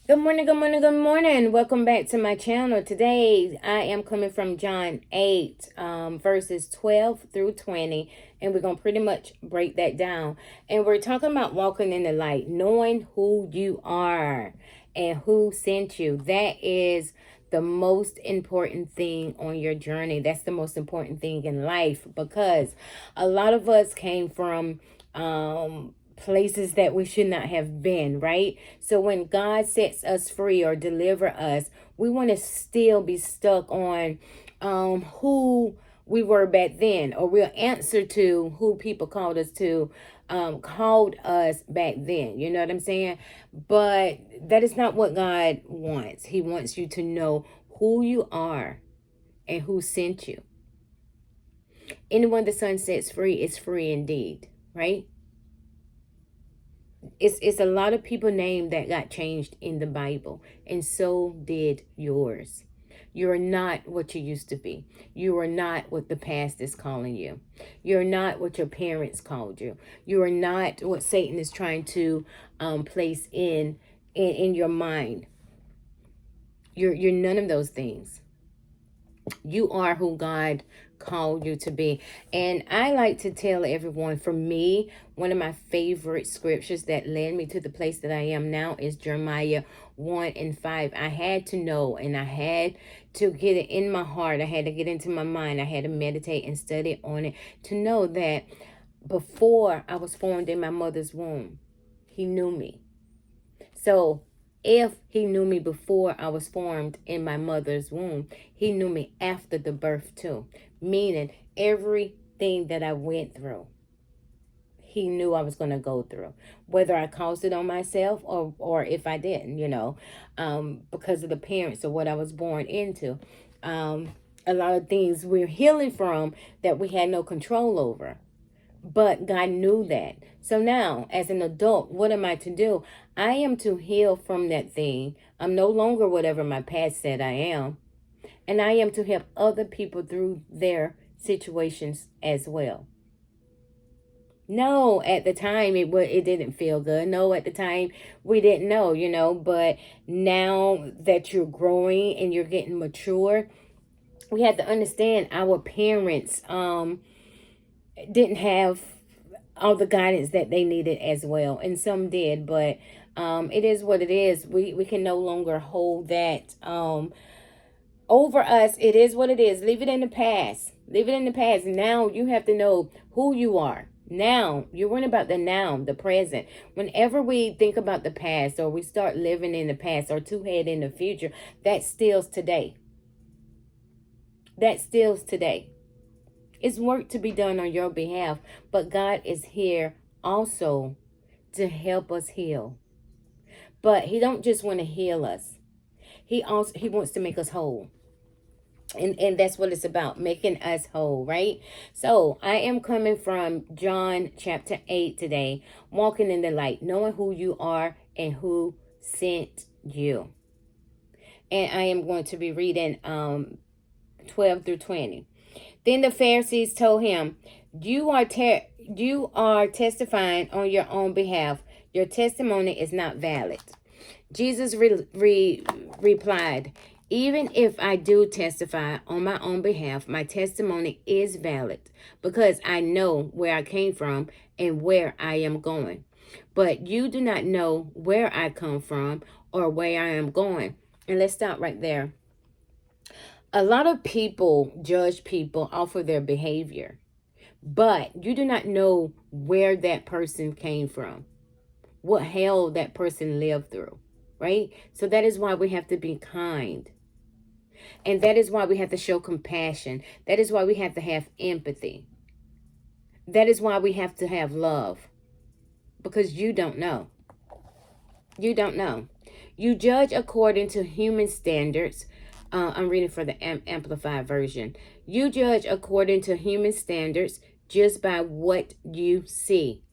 Good morning, good morning, good morning. Welcome back to my channel. Today, I am coming from John 8, verses 12 through 20, and we're going to pretty much break that down. And we're talking about walking in the light, knowing who you are and who sent you. That is the most important thing on your journey. That's the most important thing in life, because a lot of us came from places that we should not have been, right? So when God sets us free or deliver us, we want to still be stuck on who we were back then, or we'll answer to who people called us back then. You know what I'm saying? But that is not what God wants. He wants you to know who you are and who sent you. Anyone the Son sets free is free indeed, right? It's a lot of people named that got changed in the Bible, and so did yours. You're not what you used to be. You are not what the past is calling you. You're not what your parents called you. You are not what Satan is trying to place in your mind. You're none of those things. You are who God called you to be. And I like to tell everyone, for me, one of my favorite scriptures that led me to the place that I am now is Jeremiah 1 and 5. I had to know, and I had to get it in my heart. I had to get into my mind. I had to meditate and study on it to know that before I was formed in my mother's womb, he knew me. So if he knew me before I was formed in my mother's womb, he knew me after the birth too. Meaning everything that I went through, he knew I was going to go through. Whether I caused it on myself or if I didn't, because of the parents or what I was born into. A lot of things we're healing from that we had no control over. But God knew that. So now, as an adult, what am I to do? I am to heal from that thing. I'm no longer whatever my past said I am. And I am to help other people through their situations as well. No, at the time it didn't feel good. No, at the time we didn't know, but now that you're growing and you're getting mature, we have to understand our parents didn't have all the guidance that they needed as well, and some did, but it is what it is. We can no longer hold that over us. It is what it is. Leave it in the past. Leave it in the past. Now you have to know who you are. Now you're worrying about the now, the present. Whenever we think about the past, or we start living in the past, or to head in the future, that steals today. That steals today. It's work to be done on your behalf, but God is here also to help us heal. But he don't just want to heal us. He wants to make us whole. And that's what it's about, making us whole, right? So I am coming from John chapter 8 today, walking in the light, knowing who you are and who sent you. And I am going to be reading 12 through 20. Then the Pharisees told him, you are testifying on your own behalf. Your testimony is not valid. Jesus replied, even if I do testify on my own behalf, my testimony is valid, because I know where I came from and where I am going. But you do not know where I come from or where I am going. And let's stop right there. A lot of people judge people off of their behavior, but you do not know where that person came from, what hell that person lived through, right? So that is why we have to be kind. And that is why we have to show compassion. That is why we have to have empathy. That is why we have to have love, because you don't know. You don't know. You judge according to human standards. I'm reading for the Amplified version. You judge according to human standards just by what you see.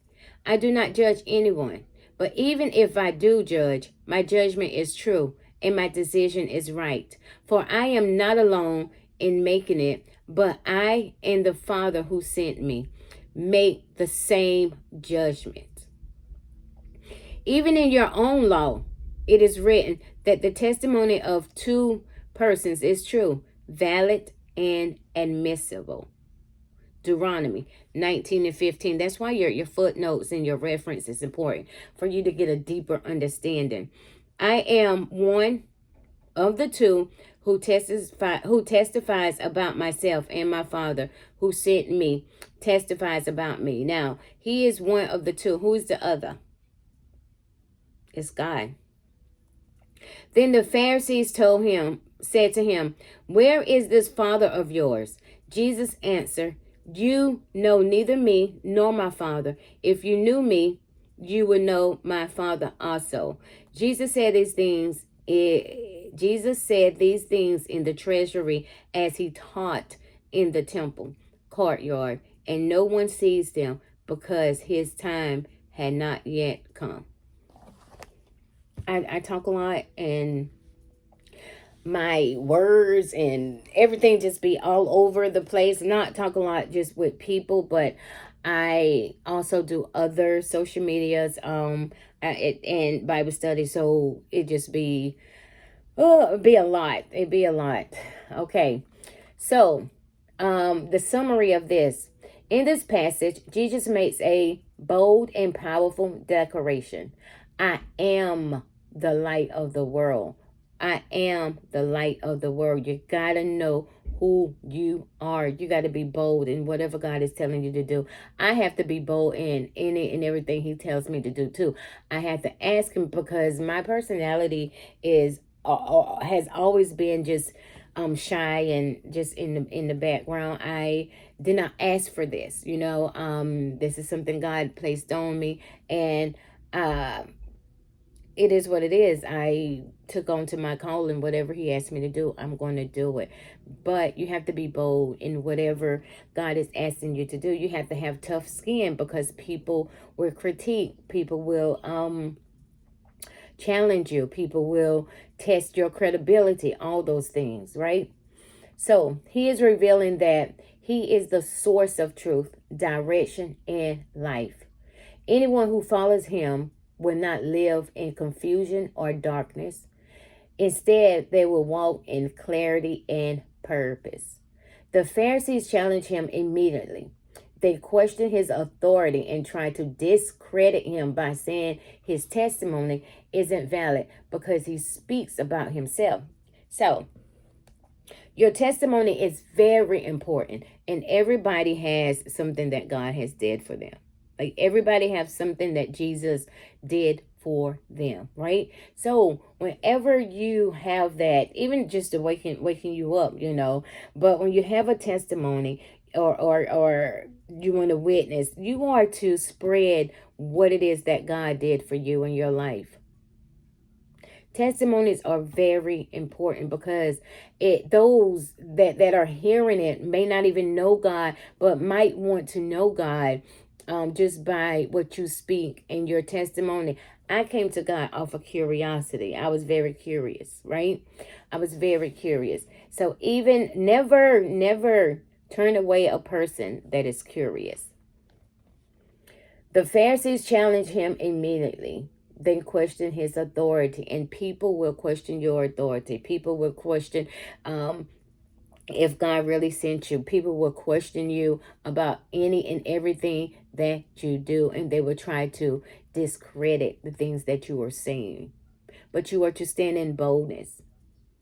I do not judge anyone, but even if I do judge, my judgment is true and my decision is right. For I am not alone in making it, but I and the Father who sent me make the same judgment. Even in your own law, It is written that the testimony of two persons is true, valid, and admissible. Deuteronomy 19 and 15. That's why your footnotes and your reference is important for you to get a deeper understanding. I am one of the two who testifies about myself, and my Father who sent me testifies about me. Now, he is one of the two. Who is the other? It's God. Then the Pharisees said to him, "Where is this father of yours?" Jesus answered, "You know neither me nor my Father. If you knew me, you would know my Father also." Jesus said these things in the treasury as he taught in the temple courtyard, and no one seized him because his time had not yet come. I talk a lot, and my words and everything just be all over the place. Not talk a lot just with people, but I also do other social medias and Bible study, so it just be it'd be a lot. It'd be a lot. Okay. So, the summary of this. In this passage, Jesus makes a bold and powerful declaration. I am the light of the world. I am the light of the world. You got to know who you are. You got to be bold in whatever God is telling you to do. I have to be bold in any and everything he tells me to do too. I have to ask him because my personality is has always been just shy and just in the background. I did not ask for this, this is something God placed on me, and it is what it is. I took on to my calling. Whatever he asked me to do, I'm going to do it. But you have to be bold in whatever God is asking you to do. You have to have tough skin because people will critique. People will challenge you. People will test your credibility. All those things, right? So he is revealing that he is the source of truth, direction, and life. Anyone who follows him will not live in confusion or darkness. Instead, they will walk in clarity and purpose. The Pharisees challenged him immediately. They questioned his authority and tried to discredit him by saying his testimony isn't valid because he speaks about himself. So, your testimony is very important, and everybody has something that God has did for them. Like everybody has something that Jesus did for them, right? So whenever you have that, even just to waking you up, but when you have a testimony or you want to witness, you are to spread what it is that God did for you in your life. Testimonies are very important because those that are hearing it may not even know God, but might want to know God just by what you speak in your testimony. I came to God off of curiosity. I was very curious, right? I was very curious. So even never turn away a person that is curious. The Pharisees challenged him immediately, then question his authority, and people will question your authority. People will question if God really sent you. People will question you about any and everything that you do, and they will try to discredit the things that you are saying. But you are to stand in boldness.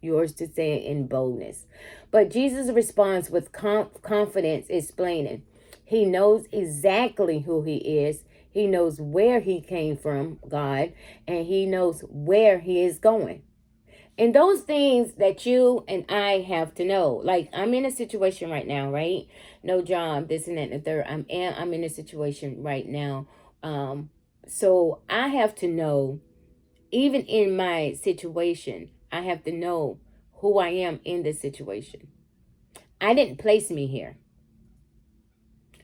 Yours to stand in boldness. But Jesus responds with confidence, explaining, he knows exactly who he is. He knows where he came from, God, and he knows where he is going. And those things that you and I have to know. Like, I'm in a situation right now, right? No job, this and that and the third. I'm in a situation right now. So I have to know, even in my situation, I have to know who I am in this situation. I didn't place me here.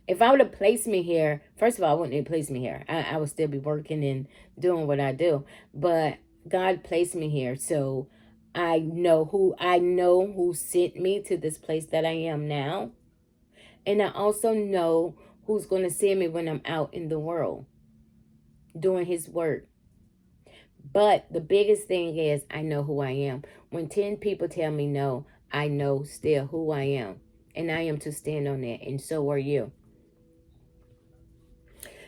If I would have placed me here, first of all, I wouldn't have placed me here. I would still be working and doing what I do. But God placed me here. So I know who sent me to this place that I am now. And I also know who's going to send me when I'm out in the world doing his work. But the biggest thing is I know who I am. When 10 people tell me no, I know still who I am. And I am to stand on that. And so are you.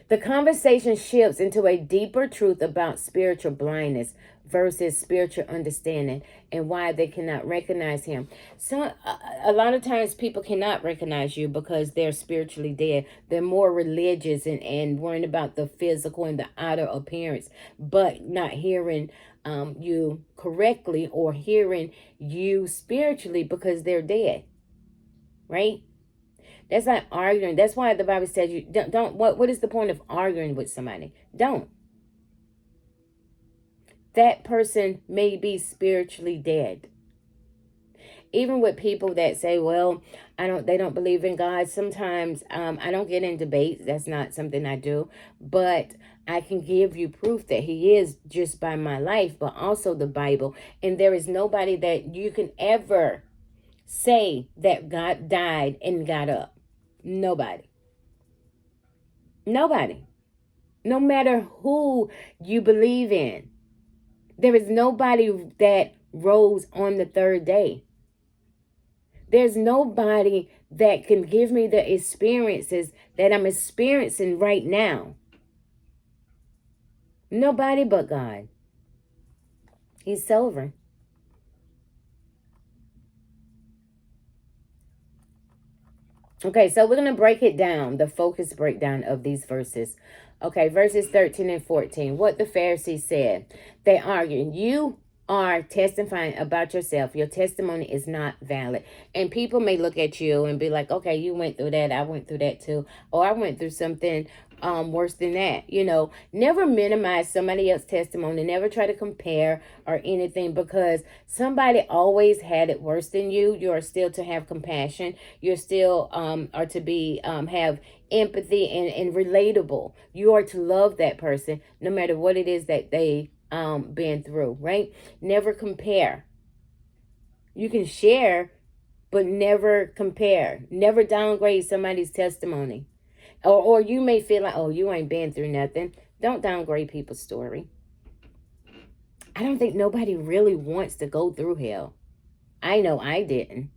The conversation shifts into a deeper truth about spiritual blindness versus spiritual understanding and why they cannot recognize him. So a lot of times people cannot recognize you because they're spiritually dead. They're more religious and worrying about the physical and the outer appearance, but not hearing you correctly or hearing you spiritually because they're dead, right? That's not arguing. That's why the Bible says you don't what is the point of arguing with somebody? Don't. That person may be spiritually dead. Even with people that say, well, they don't believe in God. Sometimes I don't get in debates. That's not something I do. But I can give you proof that he is just by my life, but also the Bible. And there is nobody that you can ever say that God died and got up. Nobody. Nobody. No matter who you believe in. There is nobody that rose on the third day. There's nobody that can give me the experiences that I'm experiencing right now. Nobody but God. He's sovereign. Okay, so we're going to break it down, the focus breakdown of these verses. Okay, verses 13 and 14. What the Pharisees said. They argued, you are testifying about yourself. Your testimony is not valid. And people may look at you and be like, okay, you went through that. I went through that too. Or I went through something worse than that. You know, never minimize somebody else's testimony. Never try to compare or anything, because somebody always had it worse than you. You are still to have compassion. You're still are to be have empathy and relatable. You are to love that person no matter what it is that they been through, right? Never compare. You can share, but never compare. Never downgrade somebody's testimony. Or you may feel like, oh, you ain't been through nothing. Don't downgrade people's story. I don't think nobody really wants to go through hell. I know I didn't.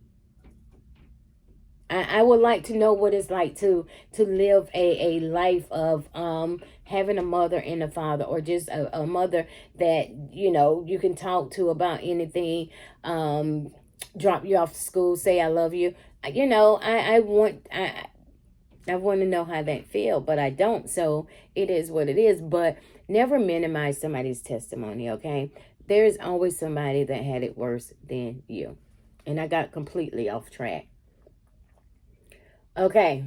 I would like to know what it's like to live a life of having a mother and a father, or just a mother that, you know, you can talk to about anything, drop you off to school, say I love you. You know, I want to know how that feel, but I don't. So it is what it is. But never minimize somebody's testimony, okay? There's always somebody that had it worse than you. And I got completely off track. Okay.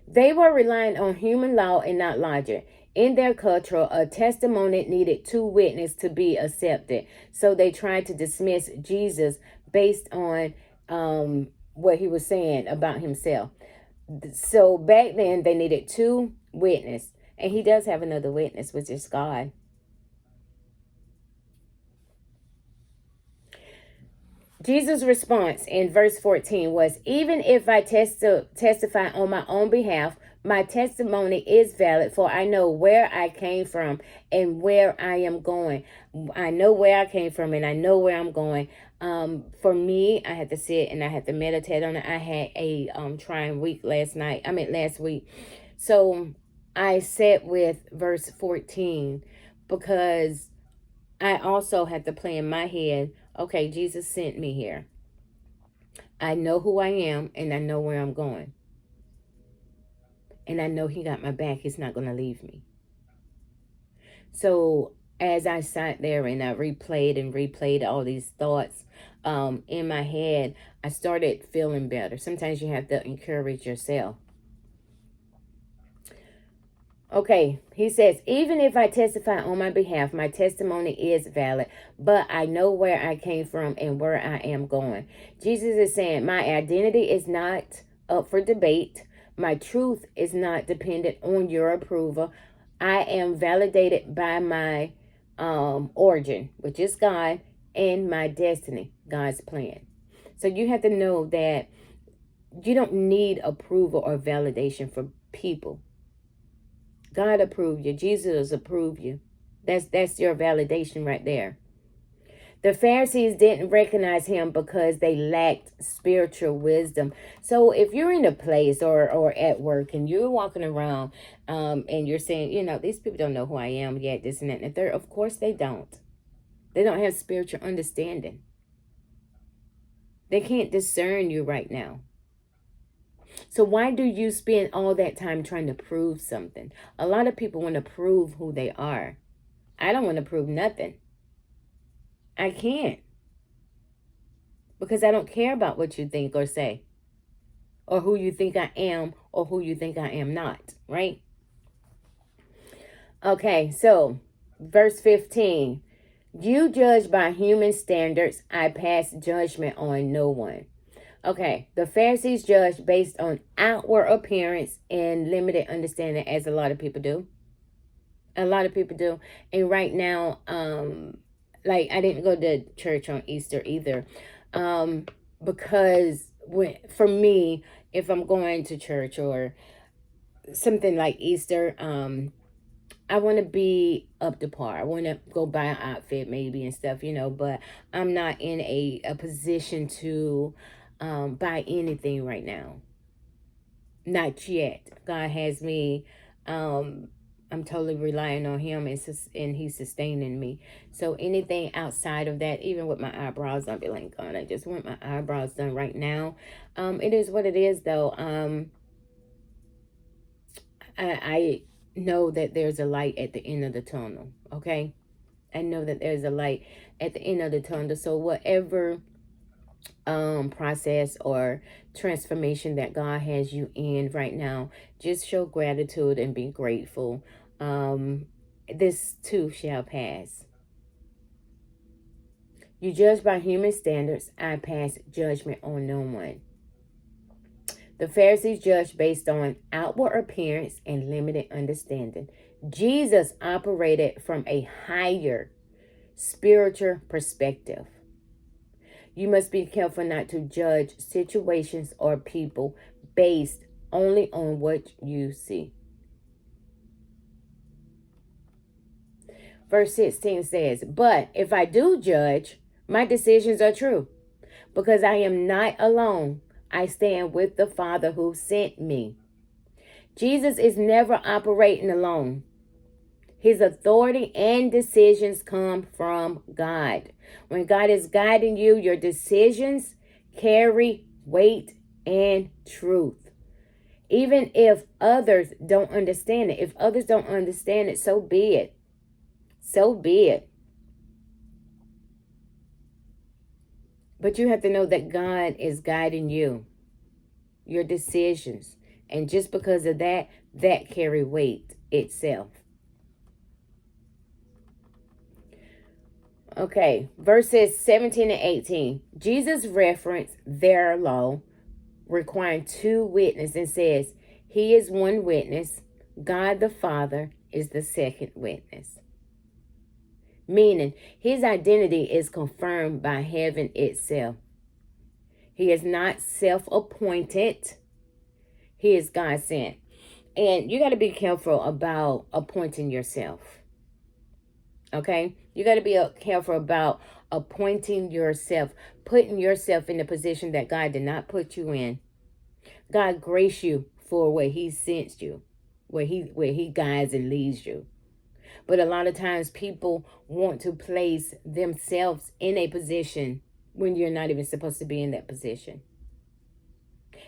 They were relying on human law and not logic. In their culture, a testimony needed 2 witnesses to be accepted. So they tried to dismiss Jesus based on what he was saying about himself. So back then, they needed 2 witnesses. And he does have another witness, which is God. Jesus' response in verse 14 was, even if I testify on my own behalf, my testimony is valid, for I know where I came from and where I am going. I know where I came from and I know where I'm going. For me, I had to sit and I had to meditate on it. I had a trying week last week. So I sat with verse 14 because I also had to play in my head, okay, Jesus sent me here. I know who I am and I know where I'm going. And I know he got my back. He's not going to leave me. So as I sat there and I replayed all these thoughts in my head, I started feeling better. Sometimes you have to encourage yourself. Okay, he says, even if I testify on my behalf, my testimony is valid, but I know where I came from and where I am going. Jesus is saying, my identity is not up for debate. My truth is not dependent on your approval. I am validated by my origin, which is God, and my destiny, God's plan. So you have to know that you don't need approval or validation from people. God approved you. Jesus approved you. That's your validation right there. The Pharisees didn't recognize him because they lacked spiritual wisdom. So if you're in a place or at work and you're walking around and you're saying, these people don't know who I am yet, this and that and the third, of course they don't. They don't have spiritual understanding. They can't discern you right now. So why do you spend all that time trying to prove something? A lot of people want to prove who they are. I don't want to prove nothing. I can't. Because I don't care about what you think or say. Or who you think I am or who you think I am not. Right? Okay, so verse 15. You judge by human standards. I pass judgment on no one. Okay, the Pharisees judged based on outward appearance and limited understanding, as a lot of people do. A lot of people do. And right now, like, I didn't go to church on Easter either. Because for me, if I'm going to church or something like Easter, I want to be up to par. I want to go buy an outfit maybe and stuff, but I'm not in a position to buy anything right now. Not yet. God has me, I'm totally relying on him and he's sustaining me. So anything outside of that, even with my eyebrows, I'll be like, God, I just want my eyebrows done right now. It is what it is though. I know that there's a light at the end of the tunnel. Okay. I know that there's a light at the end of the tunnel. So whatever process or transformation that God has you in right now, just show gratitude and be grateful. This too shall pass. You judge by human standards. I pass judgment on no one. The Pharisees judged based on outward appearance and limited understanding. Jesus operated from a higher spiritual perspective. You must be careful not to judge situations or people based only on what you see. Verse 16 says, but if I do judge, my decisions are true, because I am not alone. I stand with the Father who sent me. Jesus is never operating alone. His authority and decisions come from God. When God is guiding you, your decisions carry weight and truth. Even if others don't understand it. If others don't understand it, so be it. So be it. But you have to know that God is guiding you, your decisions. And just because of that, that carry weight itself. Okay, verses 17 and 18. Jesus referenced their law requiring 2 witnesses and says, he is one witness. God the Father is the second witness. Meaning, his identity is confirmed by heaven itself. He is not self-appointed. He is God sent. And you got to be careful about appointing yourself. Okay? You got to be careful about appointing yourself, putting yourself in the position that God did not put you in. God graced you for where he sent you, where he guides and leads you. But a lot of times people want to place themselves in a position when you're not even supposed to be in that position.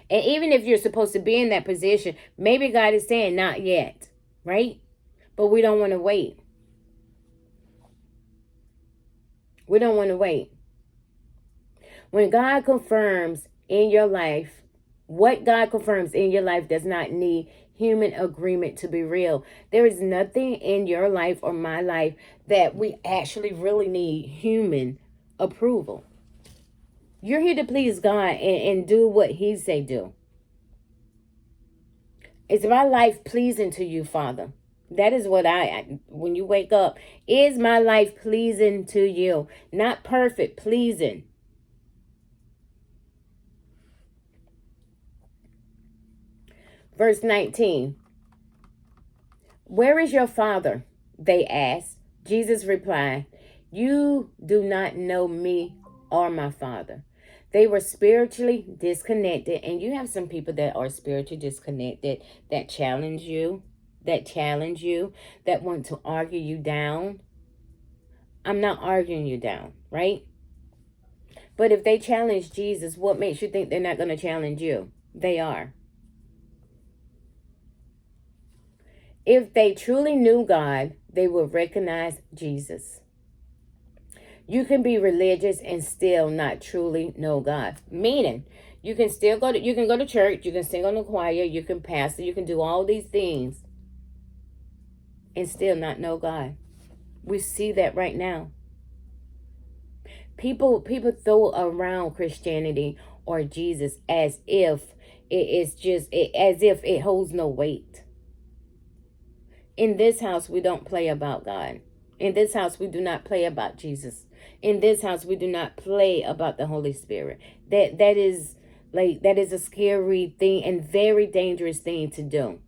And even if you're supposed to be in that position, maybe God is saying not yet, right? But we don't want to wait. We don't want to wait. When God confirms in your life, what God confirms in your life does not need human agreement to be real. There is nothing in your life or my life that we actually really need human approval. You're here to please God and do what he say do. Is my life pleasing to you, Father? That is what when you wake up, is my life pleasing to you? Not perfect, pleasing. Verse 19. Where is your father? They asked. Jesus replied, "You do not know me or my Father." They were spiritually disconnected, and you have some people that are spiritually disconnected that challenge you, that want to argue you down. I'm not arguing you down, right? But if they challenge Jesus, what makes you think they're not going to challenge you? They are. If they truly knew God, they would recognize Jesus. You can be religious and still not truly know God. Meaning, you can go to church, you can sing on the choir, you can pastor, you can do all these things and still not know God. We see that right now. People throw around Christianity or Jesus as if it holds no weight. In this house, we don't play about God. In this house, we do not play about Jesus. In this house, we do not play about the Holy Spirit. That is a scary thing and very dangerous thing to do.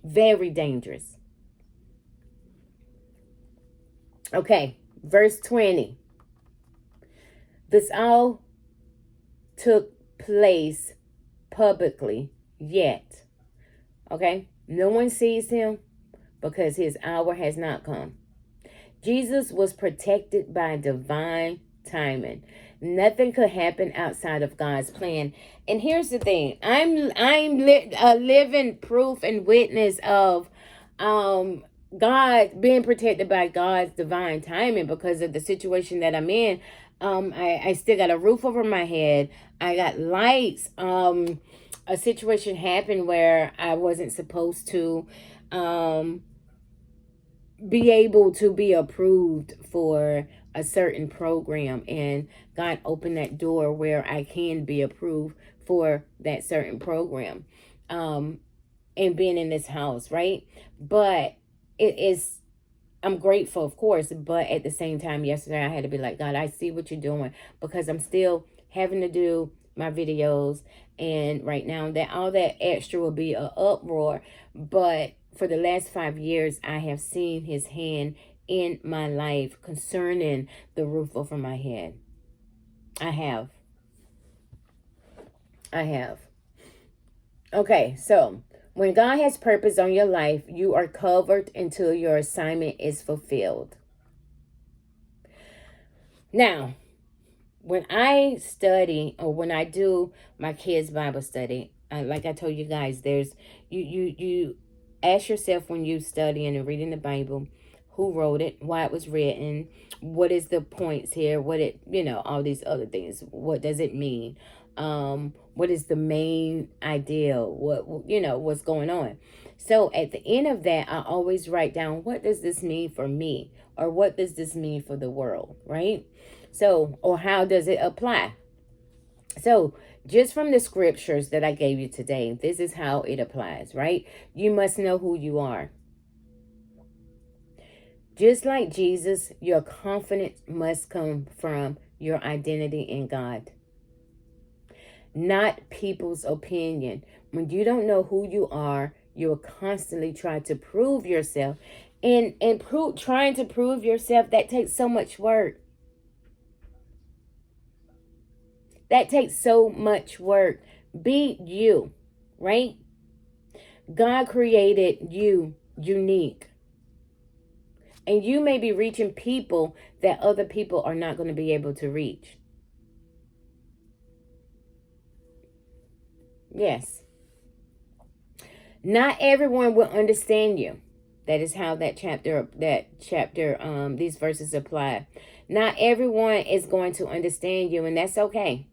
Very dangerous. Okay, verse 20. This all took place publicly, yet. Okay? No one sees him because his hour has not come. Jesus was protected by divine timing. Nothing could happen outside of God's plan. And here's the thing. I'm a living proof and witness of God being protected by God's divine timing because of the situation that I'm in. I still got a roof over my head. I got lights. A situation happened where I wasn't supposed to be able to be approved for a certain program, and God opened that door where I can be approved for that certain program, and being in this house, right? But I'm grateful, of course, but at the same time, yesterday I had to be like, God, I see what you're doing, because I'm still having to do my videos, and right now that all that extra will be an uproar. But for the last 5 years, I have seen his hand in my life concerning the roof over my head. I have. Okay, so when God has purpose on your life, you are covered until your assignment is fulfilled. Now, when I study, or when I do my kids' Bible study, like I told you guys, there's you ask yourself when you studying and reading the Bible, who wrote it, why it was written, what is the points here, all these other things. What does it mean? What is the main idea? What's going on? So at the end of that, I always write down, what does this mean for me? Or what does this mean for the world, right? So, or how does it apply? So, just from the scriptures that I gave you today, this is how it applies, right? You must know who you are. Just like Jesus, your confidence must come from your identity in God, not people's opinion. When you don't know who you are, you'll constantly try to prove yourself. And trying to prove yourself, that takes so much work. That takes so much work. Be you, right? God created you unique. And you may be reaching people that other people are not going to be able to reach. Yes. Not everyone will understand you. That is how these verses apply. Not everyone is going to understand you, and that's okay.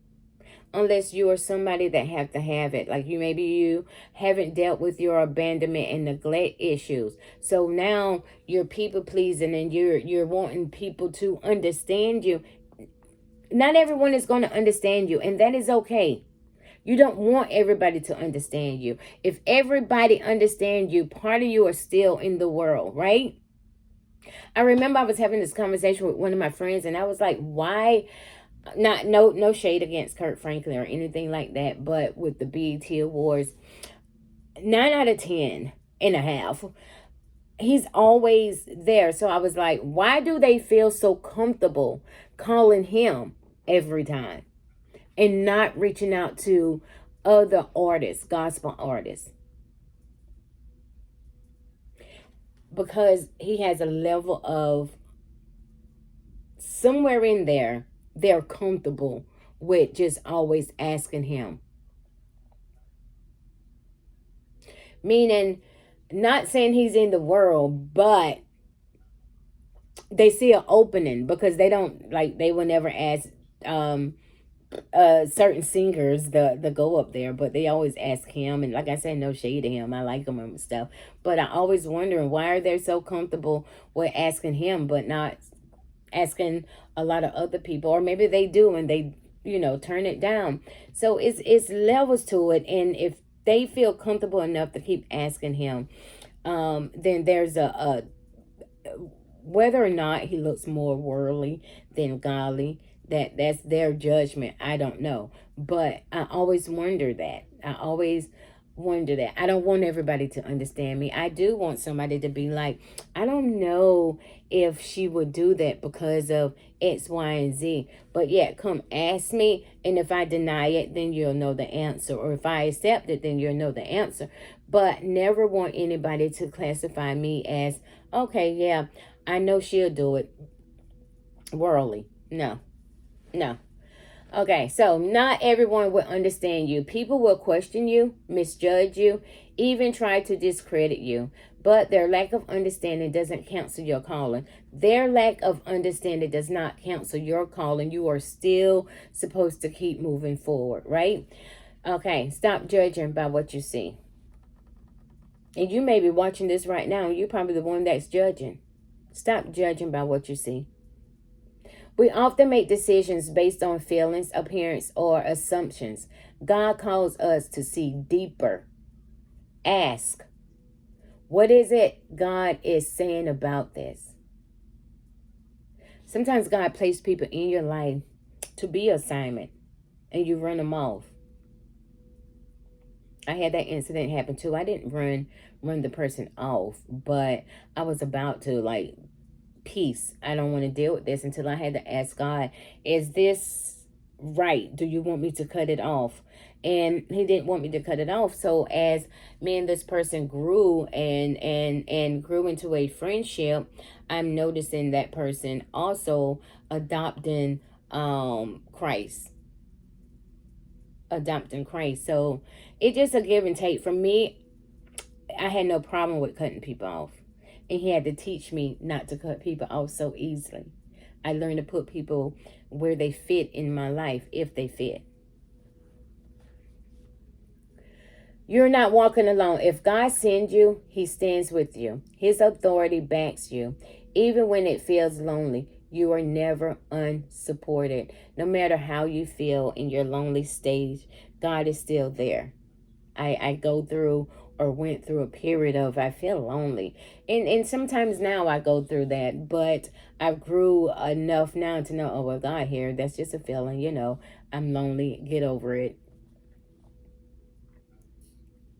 Unless you are somebody that have to have it. Like maybe you haven't dealt with your abandonment and neglect issues. So now you're people pleasing and you're wanting people to understand you. Not everyone is going to understand you, and that is okay. You don't want everybody to understand you. If everybody understands you, part of you are still in the world, right? I remember I was having this conversation with one of my friends, and I was like, why? No shade against Kirk Franklin or anything like that, but with the BET Awards, 9 out of 10 and a half He's always there. So I was like, why do they feel so comfortable calling him every time and not reaching out to other artists, gospel artists? Because he has a level of, somewhere in there, they're comfortable with just always asking him. Meaning, not saying he's in the world, but they see an opening, because they don't, like, they will never ask certain singers the go up there, but they always ask him. And like I said, no shade to him, I like him and stuff, but I always wondering, why are they so comfortable with asking him but not asking a lot of other people? Or maybe they do and they, turn it down. So it's levels to it. And if they feel comfortable enough to keep asking him, then there's a whether or not he looks more worldly than godly, that's their judgment. I don't know. But I always wonder that. I don't want everybody to understand me. I do want somebody to be like, I don't know if she would do that because of X, Y, and Z. But yeah, come ask me. And if I deny it, then you'll know the answer. Or if I accept it, then you'll know the answer. But never want anybody to classify me as, okay, yeah, I know she'll do it worldly. No, no. Okay, so not everyone will understand you. People will question you, misjudge you, even try to discredit you. But their lack of understanding doesn't cancel your calling. Their lack of understanding does not cancel your calling. You are still supposed to keep moving forward, right? Okay, stop judging by what you see. And you may be watching this right now, and you're probably the one that's judging. Stop judging by what you see. We often make decisions based on feelings, appearance, or assumptions. God calls us to see deeper. Ask, what is it God is saying about this? Sometimes God placed people in your life to be assignment, and you run them off. I had that incident happen too. I didn't run the person off, but I was about to, like, peace. I don't want to deal with this, until I had to ask God, is this right? Do you want me to cut it off? And he didn't want me to cut it off. So as me and this person grew and grew into a friendship, I'm noticing that person also adopting Christ. Adopting Christ. So it's just a give and take. For me, I had no problem with cutting people off. And he had to teach me not to cut people off so easily. I learned to put people where they fit in my life, if they fit. You're not walking alone. If God sends you, he stands with you. His authority backs you. Even when it feels lonely, you are never unsupported. No matter how you feel in your lonely stage, God is still there. I go through or went through a period of, I feel lonely. And sometimes now I go through that, but I grew enough now to know, oh, well, God here, that's just a feeling, I'm lonely. Get over it.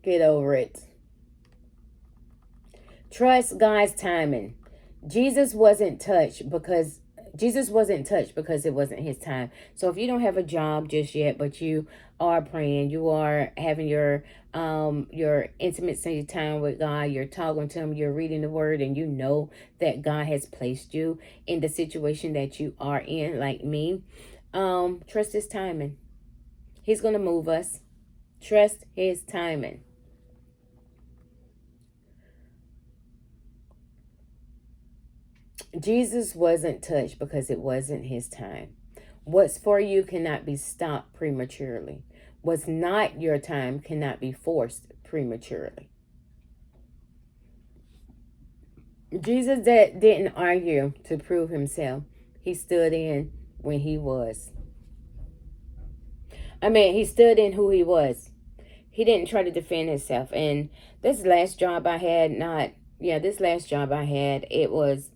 Get over it. Trust God's timing. Jesus wasn't touched because it wasn't his time. So if you don't have a job just yet, but you are praying, you are having your intimacy time with God, you're talking to him, you're reading the word, and you know that God has placed you in the situation that you are in, like me, trust his timing. He's going to move us. Trust his timing. Jesus wasn't touched because it wasn't his time. What's for you cannot be stopped prematurely. What's not your time cannot be forced prematurely. Jesus didn't argue to prove himself. He stood in when he was. He stood in who he was. He didn't try to defend himself. And this last job I had, it was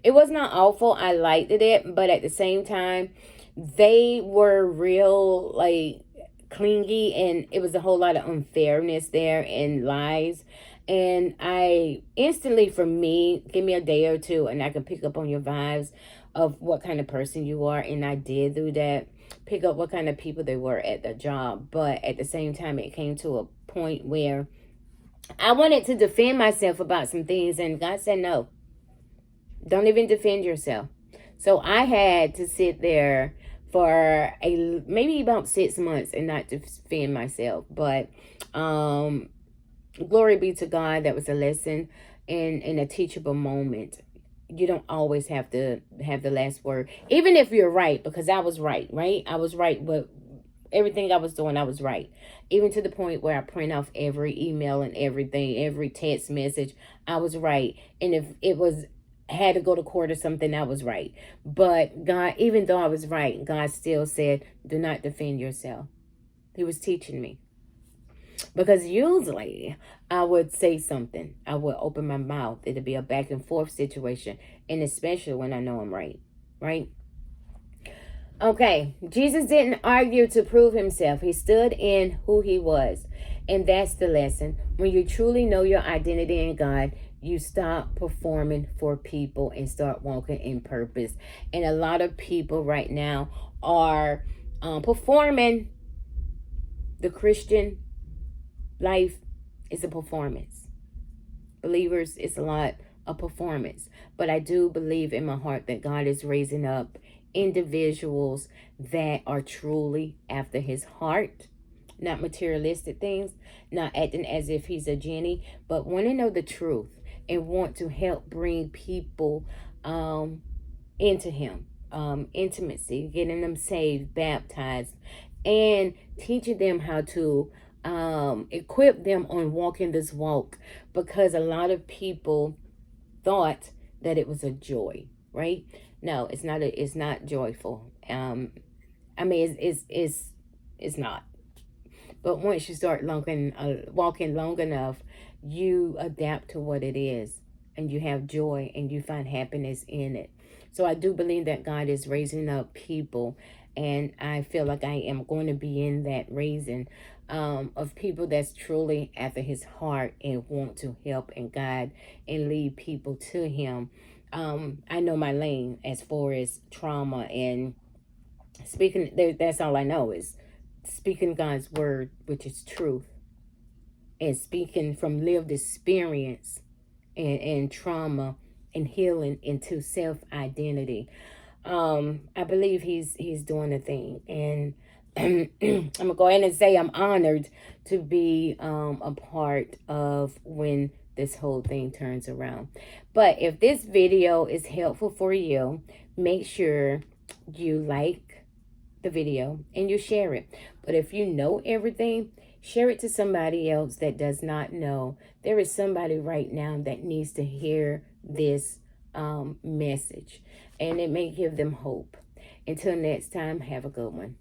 not awful. I liked it, but at the same time, they were real, like, clingy, and it was a whole lot of unfairness there and lies. And I instantly, for me, give me a day or two and I can pick up on your vibes of what kind of person you are. And I did do that, pick up what kind of people they were at the job. But at the same time, it came to a point where I wanted to defend myself about some things, and God said, no, don't even defend yourself. So I had to sit there for maybe about 6 months and not defend myself. But glory be to God, that was a lesson and a teachable moment. You don't always have to have the last word, even if you're right, because I was right? I was right, but everything I was doing, I was right. Even to the point where I print off every email and everything, every text message, I was right. And if it was had to go to court or something, I was right. But God, even though I was right, God still said, do not defend yourself. He was teaching me. Because usually I would say something. I would open my mouth. It'd be a back and forth situation. And especially when I know I'm right. Right? Okay. Jesus didn't argue to prove himself. He stood in who he was. And that's the lesson. When you truly know your identity in God, you stop performing for people and start walking in purpose. And a lot of people right now are performing. The Christian life is a performance. Believers, it's a lot of performance. But I do believe in my heart that God is raising up individuals that are truly after his heart. Not materialistic things, not acting as if he's a genie, but want to know the truth and want to help bring people into him. Intimacy, getting them saved, baptized, and teaching them how to equip them on walking this walk, because a lot of people thought that it was a joy, right? No, it's not. It's not joyful. I mean, it's not. But once you start walking long enough, you adapt to what it is, and you have joy, and you find happiness in it. So I do believe that God is raising up people, and I feel like I am going to be in that raising of people that's truly after his heart and want to help and guide and lead people to him. I know my lane as far as trauma and speaking. That's all I know is speaking God's word, which is truth, and speaking from lived experience and trauma and healing into self-identity. I believe he's doing a thing, and I'm gonna go ahead and say I'm honored to be a part of when this whole thing turns around. But if this video is helpful for you, make sure you like the video and you share it. But if you know everything, share it to somebody else that does not know. There is somebody right now that needs to hear this message, and it may give them hope. Until next time, have a good one.